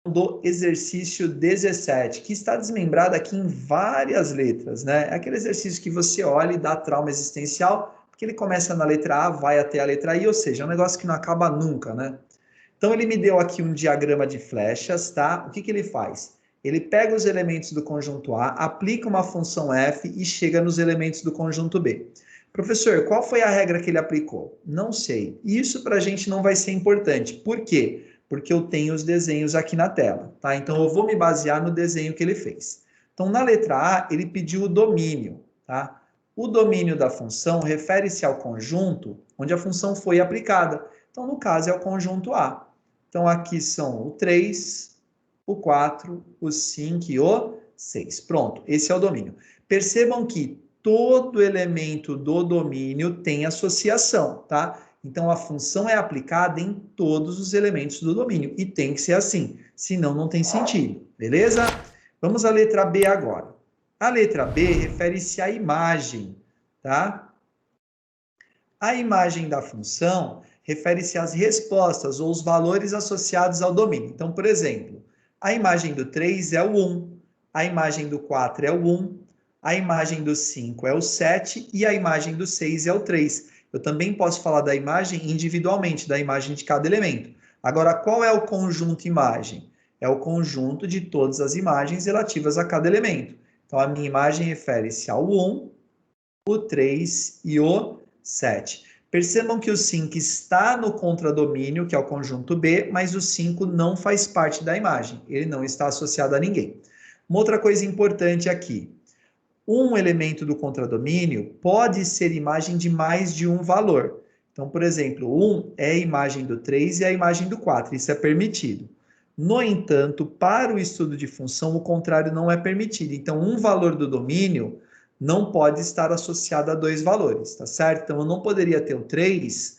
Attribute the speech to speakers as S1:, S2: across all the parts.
S1: do exercício 17, que está desmembrado aqui em várias letras, né? É aquele exercício que você olha e dá trauma existencial, porque ele começa na letra A, vai até a letra I, ou seja, é um negócio que não acaba nunca, né? Então, ele me deu aqui um diagrama de flechas, tá? O que ele faz? Ele pega os elementos do conjunto A, aplica uma função f e chega nos elementos do conjunto B. Professor, qual foi a regra que ele aplicou? Não sei. Isso para a gente não vai ser importante. Por quê? Porque eu tenho os desenhos aqui na tela, tá? Então, eu vou me basear no desenho que ele fez. Então, na letra A, ele pediu o domínio, tá? O domínio da função refere-se ao conjunto onde a função foi aplicada. Então, no caso, é o conjunto A. Então, aqui são o 3, o 4, o 5 e o 6. Pronto, esse é o domínio. Percebam que todo elemento do domínio tem associação, tá? Então, a função é aplicada em todos os elementos do domínio. E tem que ser assim, senão não tem sentido, beleza? Vamos à letra B agora. A letra B refere-se à imagem, tá? A imagem da função refere-se às respostas ou os valores associados ao domínio. Então, por exemplo, a imagem do 3 é o 1, a imagem do 4 é o 1, a imagem do 5 é o 7 e a imagem do 6 é o 3. Eu também posso falar da imagem individualmente, da imagem de cada elemento. Agora, qual é o conjunto imagem? É o conjunto de todas as imagens relativas a cada elemento. Então, a minha imagem refere-se ao 1, o 3 e o 7. Percebam que o 5 está no contradomínio, que é o conjunto B, mas o 5 não faz parte da imagem, ele não está associado a ninguém. Uma outra coisa importante aqui, um elemento do contradomínio pode ser imagem de mais de um valor. Então, por exemplo, 1 é a imagem do 3 e a imagem do 4, isso é permitido. No entanto, para o estudo de função, o contrário não é permitido. Então, um valor do domínio não pode estar associado a dois valores, tá certo? Então, eu não poderia ter o 3,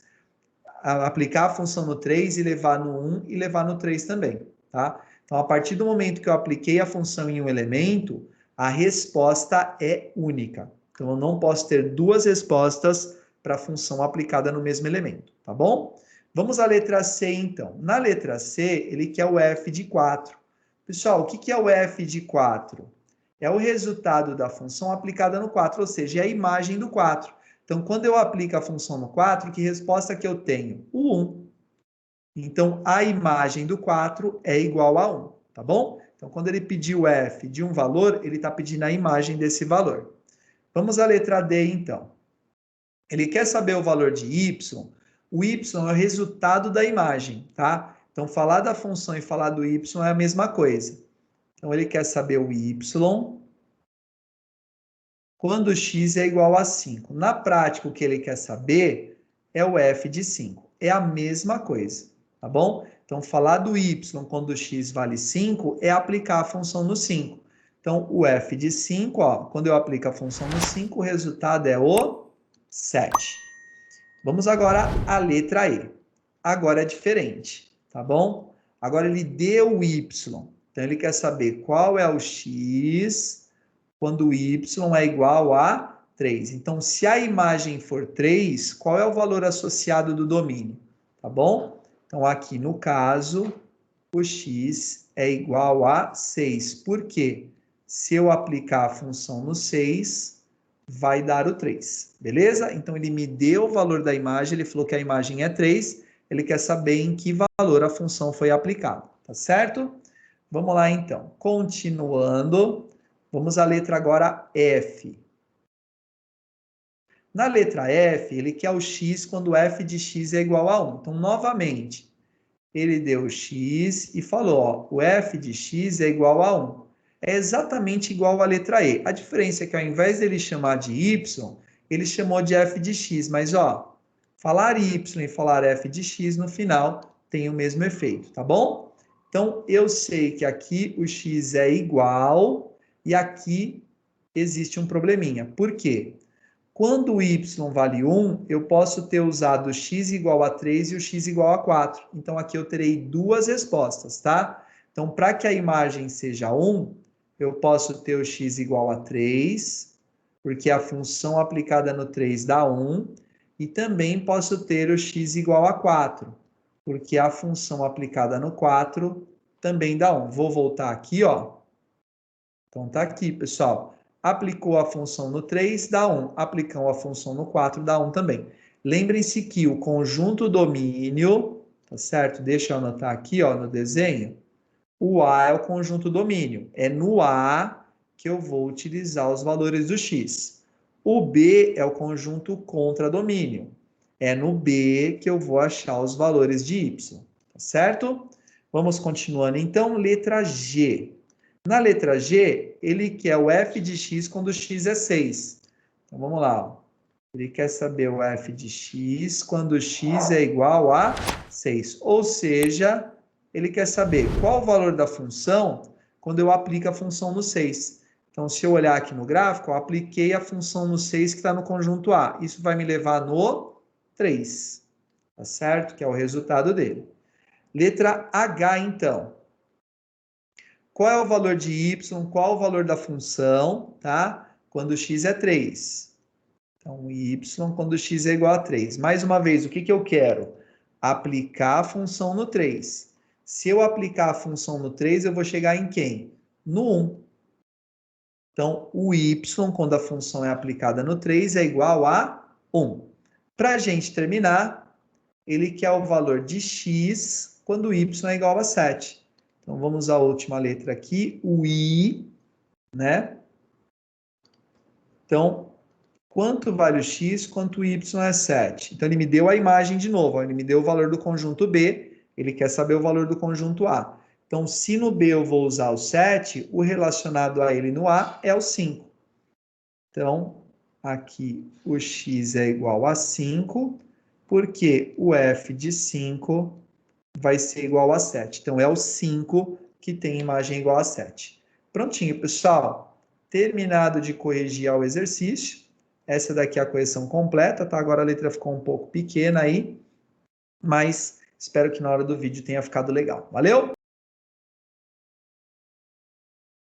S1: aplicar a função no 3 e levar no 1 e levar no 3 também, tá? Então, a partir do momento que eu apliquei a função em um elemento, a resposta é única. Então, eu não posso ter duas respostas para a função aplicada no mesmo elemento, tá bom? Vamos à letra C, então. Na letra C, ele quer o f de 4. Pessoal, o que é o f de 4? É o resultado da função aplicada no 4, ou seja, é a imagem do 4. Então, quando eu aplico a função no 4, que resposta que eu tenho? O 1. Então, a imagem do 4 é igual a 1, tá bom? Então, quando ele pediu f de um valor, ele está pedindo a imagem desse valor. Vamos à letra D, então. Ele quer saber o valor de y. O y é o resultado da imagem, tá? Então, falar da função e falar do y é a mesma coisa. Então, ele quer saber o y quando x é igual a 5. Na prática, o que ele quer saber é o f de 5. É a mesma coisa, tá bom? Então, falar do y quando x vale 5 é aplicar a função no 5. Então, o f de 5, ó, quando eu aplico a função no 5, o resultado é o 7. Vamos agora à letra E. Agora é diferente, tá bom? Agora ele deu o y. Então, ele quer saber qual é o x quando y é igual a 3. Então, se a imagem for 3, qual é o valor associado do domínio? Tá bom? Então, aqui no caso, o x é igual a 6. Por quê? Se eu aplicar a função no 6, vai dar o 3. Beleza? Então, ele me deu o valor da imagem, ele falou que a imagem é 3, ele quer saber em que valor a função foi aplicada. Tá certo? Vamos lá, então. Continuando. Vamos à letra agora F. Na letra F, ele quer o x quando f de x é igual a 1. Então, novamente, ele deu o x e falou, ó, o f de x é igual a 1. É exatamente igual à letra E. A diferença é que ao invés dele chamar de y, ele chamou de f de x. Mas, ó, falar y e falar f de x no final tem o mesmo efeito, tá bom? Então, eu sei que aqui o x é igual e aqui existe um probleminha. Por quê? Quando o y vale 1, eu posso ter usado x igual a 3 e o x igual a 4. Então, aqui eu terei duas respostas, tá? Então, para que a imagem seja 1, eu posso ter o x igual a 3, porque a função aplicada no 3 dá 1, e também posso ter o x igual a 4, porque a função aplicada no 4 também dá 1. Vou voltar aqui, ó. Então, tá aqui, pessoal. Aplicou a função no 3, dá 1. Aplicou a função no 4, dá 1 também. Lembrem-se que o conjunto domínio, tá certo? Deixa eu anotar aqui, ó, no desenho. O A é o conjunto domínio. É no A que eu vou utilizar os valores do X. O B é o conjunto contradomínio. É no B que eu vou achar os valores de Y. Tá certo? Vamos continuando, então. Letra G. Na letra G, ele quer o f de x quando x é 6. Então, vamos lá. Ó. Ele quer saber o f de x quando x é igual a 6. Ou seja, ele quer saber qual o valor da função quando eu aplico a função no 6. Então, se eu olhar aqui no gráfico, eu apliquei a função no 6 que está no conjunto A. Isso vai me levar no 3. Tá certo? Que é o resultado dele. Letra H, então. Qual é o valor de y? Qual o valor da função, tá? Quando x é 3. Então, y quando x é igual a 3. Mais uma vez, o que eu quero? Aplicar a função no 3. Se eu aplicar a função no 3, eu vou chegar em quem? No 1. Então, o y, quando a função é aplicada no 3, é igual a 1. Para a gente terminar, ele quer o valor de x quando y é igual a 7. Então, vamos à última letra aqui, o I, né? Então, quanto vale o x, quanto o y é 7? Então, ele me deu a imagem de novo, ó, ele me deu o valor do conjunto B, ele quer saber o valor do conjunto A. Então, se no B eu vou usar o 7, o relacionado a ele no A é o 5. Então, aqui o x é igual a 5, porque o f de 5 vai ser igual a 7. Então, é o 5 que tem imagem igual a 7. Prontinho, pessoal. Terminado de corrigir o exercício. Essa daqui é a correção completa, tá? Agora a letra ficou um pouco pequena aí, mas espero que na hora do vídeo tenha ficado legal. Valeu?